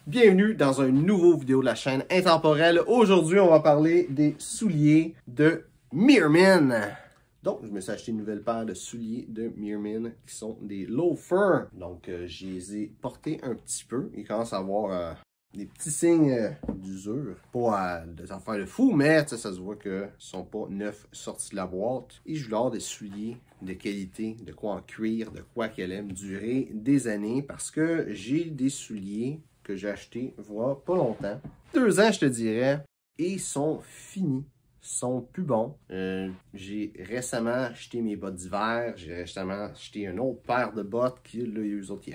Bienvenue dans une nouvelle vidéo de la chaîne Intemporelle. Aujourd'hui, on va parler des souliers de Meermin. Donc, je me suis acheté une nouvelle paire de souliers de Meermin qui sont des loafers. Donc, je les ai portés un petit peu. Ils commencent à avoir des petits signes d'usure. Pas des affaires de fou, mais ça se voit qu'ils ne sont pas neufs sortis de la boîte. Et je voulais avoir des souliers de qualité, de quoi en cuir, de quoi qu'elle aime durer des années parce que j'ai des souliers que j'ai achetés, voilà, pas longtemps. 2 ans, je te dirais, et ils sont finis. Sont plus bons. J'ai récemment acheté mes bottes d'hiver. J'ai récemment acheté une autre paire de bottes qui, là, eux autres,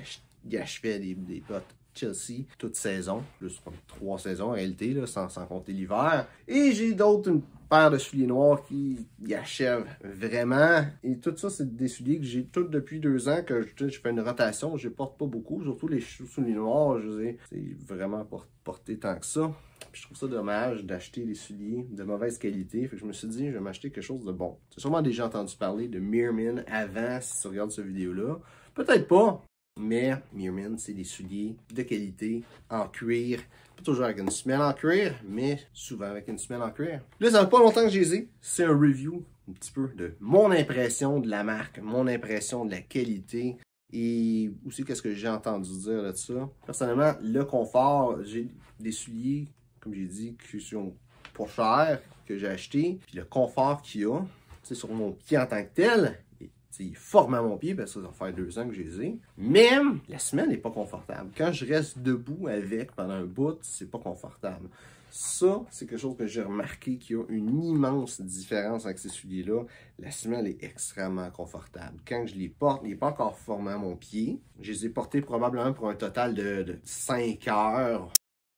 ils achetaient des bottes Chelsea toute saison. Plus 3 saisons en réalité, là, sans compter l'hiver. Et j'ai d'autres, une paire de souliers noirs qui y achèvent vraiment. Et tout ça, c'est des souliers que j'ai tous depuis 2 ans, que je fais une rotation. Je les porte pas beaucoup. Surtout les souliers noirs, je les ai vraiment pas porté tant que ça. Puis je trouve ça dommage d'acheter des souliers de mauvaise qualité. Fait que je me suis dit, je vais m'acheter quelque chose de bon. Tu as sûrement déjà entendu parler de Meermin avant, si tu regardes cette vidéo-là. Peut-être pas, mais Meermin, c'est des souliers de qualité, en cuir. Pas toujours avec une semelle en cuir, mais souvent avec une semelle en cuir. Là, ça fait pas longtemps que je les ai. C'est un review, un petit peu, de mon impression de la marque, mon impression de la qualité. Et aussi, qu'est-ce que j'ai entendu dire de ça. Personnellement, le confort, j'ai des souliers, comme j'ai dit, qui sont pas chers, que j'ai acheté. Puis le confort qu'il y a, sur mon pied en tant que tel, il est formé à mon pied, parce que ça va faire 2 ans que je les ai. Mais la semelle n'est pas confortable. Quand je reste debout avec pendant un bout, c'est pas confortable. Ça, c'est quelque chose que j'ai remarqué qu'il y a une immense différence avec ces souliers-là. La semelle est extrêmement confortable. Quand je les porte, il n'est pas encore formé à mon pied. Je les ai portés probablement pour un total de 5 heures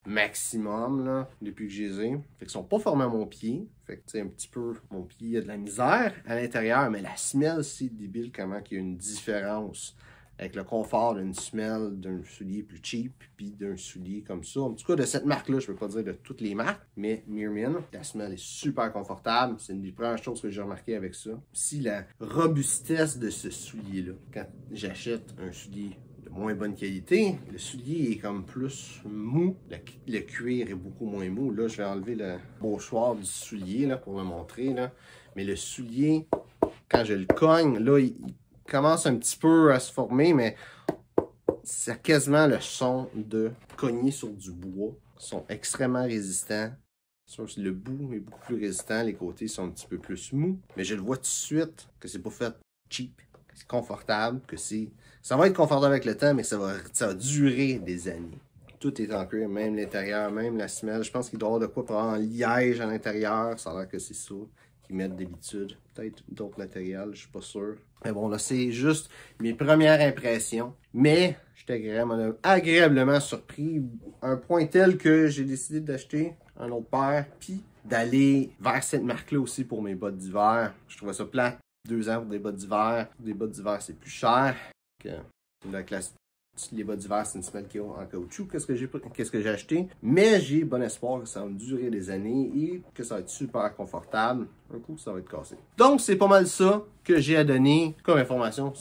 maximum, là, depuis que je les ai. Fait qu'ils sont pas formés à mon pied. Fait que, tu sais, un petit peu, mon pied a de la misère à l'intérieur, mais la semelle, c'est débile comment il y a une différence avec le confort d'une semelle d'un soulier plus cheap, puis d'un soulier comme ça. En tout cas, de cette marque-là, je ne peux pas dire de toutes les marques, mais Meermin, la semelle est super confortable. C'est une des premières choses que j'ai remarqué avec ça. Aussi, la robustesse de ce soulier-là. Quand j'achète un soulier de moins bonne qualité, le soulier est comme plus mou. Le cuir est beaucoup moins mou. Là, je vais enlever le pochoir du soulier là, pour le montrer. Là. Mais le soulier, quand je le cogne, là, il commence un petit peu à se former, mais c'est quasiment le son de cogner sur du bois. Ils sont extrêmement résistants. Le bout est beaucoup plus résistant, les côtés sont un petit peu plus mous. Mais je le vois tout de suite que c'est pas fait cheap, que c'est confortable, que ça va être confortable avec le temps, mais ça va durer des années. Tout est en cuir, même l'intérieur, même la semelle. Je pense qu'il doit y avoir de quoi pour avoir en liège à l'intérieur. Ça a l'air que c'est ça qu'ils mettent d'habitude. Peut-être d'autres matériels, je suis pas sûr. Mais bon, là, c'est juste mes premières impressions. Mais j'étais agréablement surpris. Un point tel que j'ai décidé d'acheter un autre paire, puis d'aller vers cette marque-là aussi pour mes bottes d'hiver. Je trouvais ça plate. 2 ans pour des bottes d'hiver. Des bottes d'hiver, c'est plus cher que la classe. Les bottes d'hiver, c'est une semelle qui est en caoutchouc. Qu'est-ce que j'ai acheté? Mais j'ai bon espoir que ça va me durer des années et que ça va être super confortable. Un coup, ça va être cassé. Donc, c'est pas mal ça que j'ai à donner comme information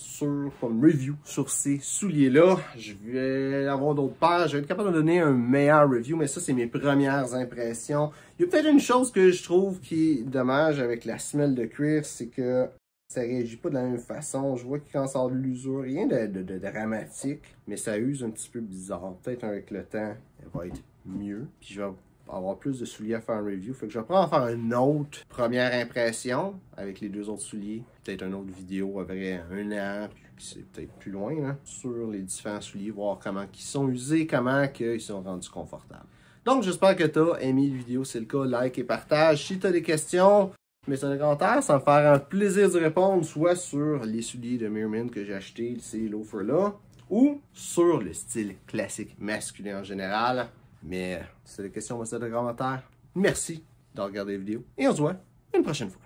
comme review sur ces souliers-là. Je vais avoir d'autres paires. Je vais être capable de donner un meilleur review, mais ça, c'est mes premières impressions. Il y a peut-être une chose que je trouve qui est dommage avec la semelle de cuir, c'est que ça réagit pas de la même façon. Je vois qu'il commence à avoir de l'usure. Rien de dramatique, mais ça use un petit peu bizarre. Peut-être avec le temps, elle va être mieux. Puis je vais avoir plus de souliers à faire en review. Fait que je vais prendre à faire une autre première impression avec les 2 autres souliers. Peut-être une autre vidéo après 1 an, puis c'est peut-être plus loin, là, sur les différents souliers, voir comment ils sont usés, comment ils sont rendus confortables. Donc j'espère que tu as aimé la vidéo. Si c'est le cas, like et partage. Si tu as des questions, mais sur les commentaires, ça va me faire un plaisir de répondre, soit sur les souliers de Meermin que j'ai acheté, ces loafers-là, ou sur le style classique masculin en général. Mais si tu as des questions, moi, c'est dans les commentaires. Merci de regarder la vidéo et on se voit une prochaine fois.